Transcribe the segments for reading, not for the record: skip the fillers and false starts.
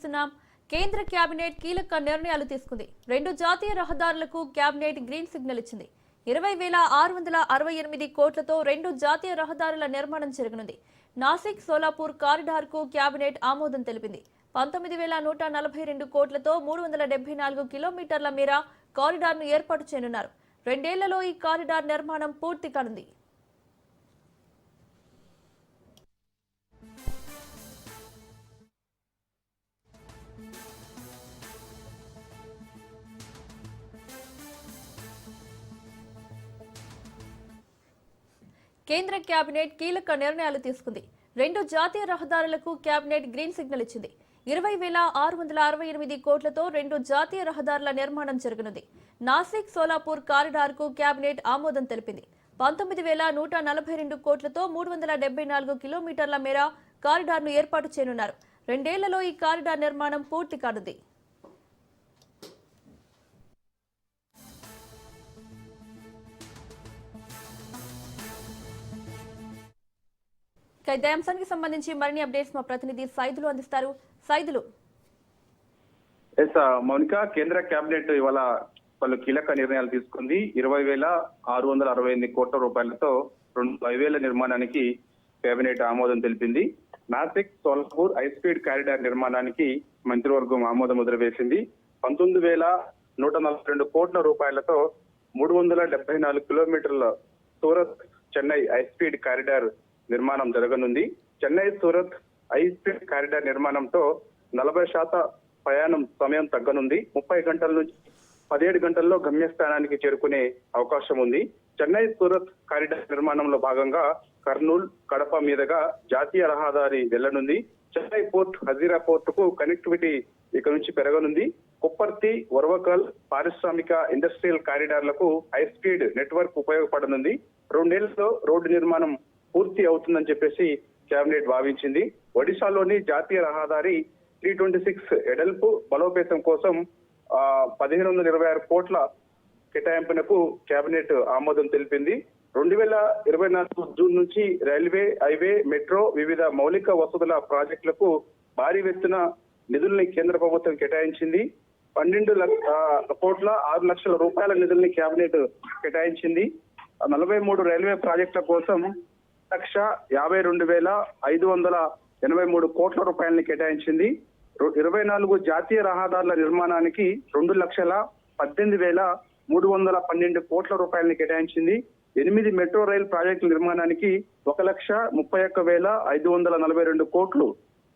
చూస్తున్నాం. కేంద్ర కేబినెట్ కీలక నిర్ణయాలు తీసుకుంది. 2 జాతీయ రహదారులకు కేబినెట్ గ్రీన్ సిగ్నల్ ఇచ్చింది. 20,668 కోట్లతో 2 జాతీయ రహదారుల నిర్మాణం జరగనుంది. నాసిక్ సోలాపూర్ కారిడార్ కు కేబినెట్ ఆమోదం తెలిపింది. 19,142 కోట్లతో 374 కిలోమీటర్ల మేర కారిడార్ ను ఏర్పాటు చేయనున్నారు. 2 ఏళ్లలో ఈ కారిడార్ నిర్మాణం పూర్తి కానుంది. కేంద్ర కేబినెట్ కీలక నిర్ణయాలు తీసుకుంది. 2 జాతీయ రహదారులకు కేబినెట్ గ్రీన్ సిగ్నల్ ఇచ్చింది. 20,668 కోట్లతో 2 జాతీయ రహదారుల నిర్మాణం జరగనుంది. నాసిక్ సోలాపూర్ కారిడార్ కు కేబినెట్ ఆమోదం తెలిపింది. 19,142 కోట్లతో 374 కిలోమీటర్ల మేర కారిడార్ ను ఏర్పాటు చేయనున్నారు. 2 ఏళ్లలో ఈ కారిడార్ నిర్మాణం పూర్తి కానుంది. ఇదే అంశానికి సంబంధించి మరిన్ని అప్డేట్స్ మా ప్రతినిధి సైదులు అందిస్తారు. సైదులు. మౌనిక, కేంద్ర కేబినెట్ ఇవాళ పలు కీలక నిర్ణయాలు తీసుకుంది. 20,668 కోట్ల రూపాయలతో 2 హైవేల నిర్మాణానికి కేబినెట్ ఆమోదం తెలిపింది. Nashik Solapur high speed corridor నిర్మాణానికి మంత్రివర్గం ఆమోదం ముద్ర వేసింది. 19,142 కోట్ల రూపాయలతో 374 కిలోమీటర్ల Surat Chennai high speed corridor నిర్మాణం జరగనుంది. Chennai Surat high speed corridor నిర్మాణంతో 40% ప్రయాణం సమయం తగ్గనుంది. 30 గంటల నుంచి 17 గంటల్లో గమ్యస్థానానికి చేరుకునే అవకాశం ఉంది. చెన్నై సూరత్ కారిడార్ నిర్మాణంలో భాగంగా కర్నూలు, కడప మీదుగా జాతీయ రహదారి వెళ్లనుంది. చెన్నై పోర్ట్, హజీరా పోర్ట్ కు కనెక్టివిటీ ఇక నుంచి పెరగనుంది. కుప్పర్తి, వరవకల్ పారిశ్రామిక ఇండస్ట్రియల్ కారిడార్లకు హై స్పీడ్ నెట్వర్క్ ఉపయోగపడనుంది. 2 ఏళ్లలో రోడ్డు నిర్మాణం పూర్తి అవుతుందని చెప్పేసి కేబినెట్ భావించింది. ఒడిశాలోని జాతీయ రహదారి 326 ఎడల్పు బలోపేతం కోసం 1,526 కోట్ల కేటాయింపునకు కేబినెట్ ఆమోదం తెలిపింది. 2024 జూన్ నుంచి రైల్వే, హైవే, మెట్రో, వివిధ మౌలిక వసతుల ప్రాజెక్టులకు భారీ ఎత్తున నిధుల్ని కేంద్ర ప్రభుత్వం కేటాయించింది. 12 కోట్ల 6 లక్షల రూపాయల నిధుల్ని కేబినెట్ కేటాయించింది. 43 రైల్వే ప్రాజెక్టుల కోసం 1,52,583 కోట్ల రూపాయలని కేటాయించింది. 24 జాతీయ రహదారుల నిర్మాణానికి 2,18,312 కోట్ల రూపాయలని కేటాయించింది. 8 మెట్రో రైల్ ప్రాజెక్టుల నిర్మాణానికి 1,31,542 కోట్లు,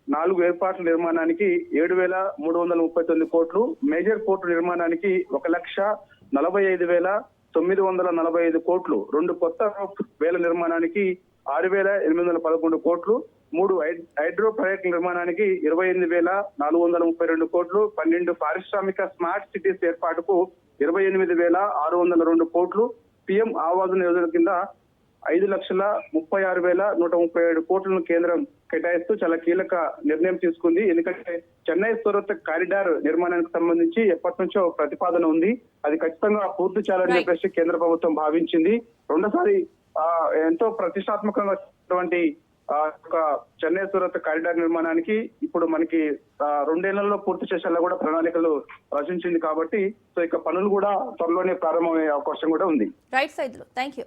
4 ఎయిర్పోర్ట్ల నిర్మాణానికి 7,339 కోట్లు, మేజర్ పోర్టు నిర్మాణానికి 1,45,945 కోట్లు, 2 కొత్త వేల నిర్మాణానికి 6,811 కోట్లు, 3 హైడ్రో ప్రాజెక్టుల నిర్మాణానికి 28,432 కోట్లు, 12 పారిశ్రామిక స్మార్ట్ సిటీస్ ఏర్పాటుకు 28,602 కోట్లు, పిఎం ఆవాస్ యోజన కింద 5,36,137 కోట్లను కేంద్రం కేటాయిస్తూ చాలా కీలక నిర్ణయం తీసుకుంది. ఎందుకంటే చెన్నై సూరత్ కారిడార్ నిర్మాణానికి సంబంధించి ఎప్పటి నుంచో ప్రతిపాదన ఉంది. అది ఖచ్చితంగా పూర్తి చేయాలని చెప్పేసి కేంద్ర ప్రభుత్వం భావించింది. రెండోసారి ఎంతో ప్రతిష్టాత్మకంగా చెన్నై సూరత్ కారిడార్ నిర్మాణానికి ఇప్పుడు మనకి 2 ఏళ్లలో పూర్తి చేసేలా కూడా ప్రణాళికలు రచించింది. కాబట్టి సో ఇక పనులు కూడా త్వరలోనే ప్రారంభమయ్యే అవకాశం కూడా ఉంది. రైట్ సైడ్ లో థ్యాంక్ యూ.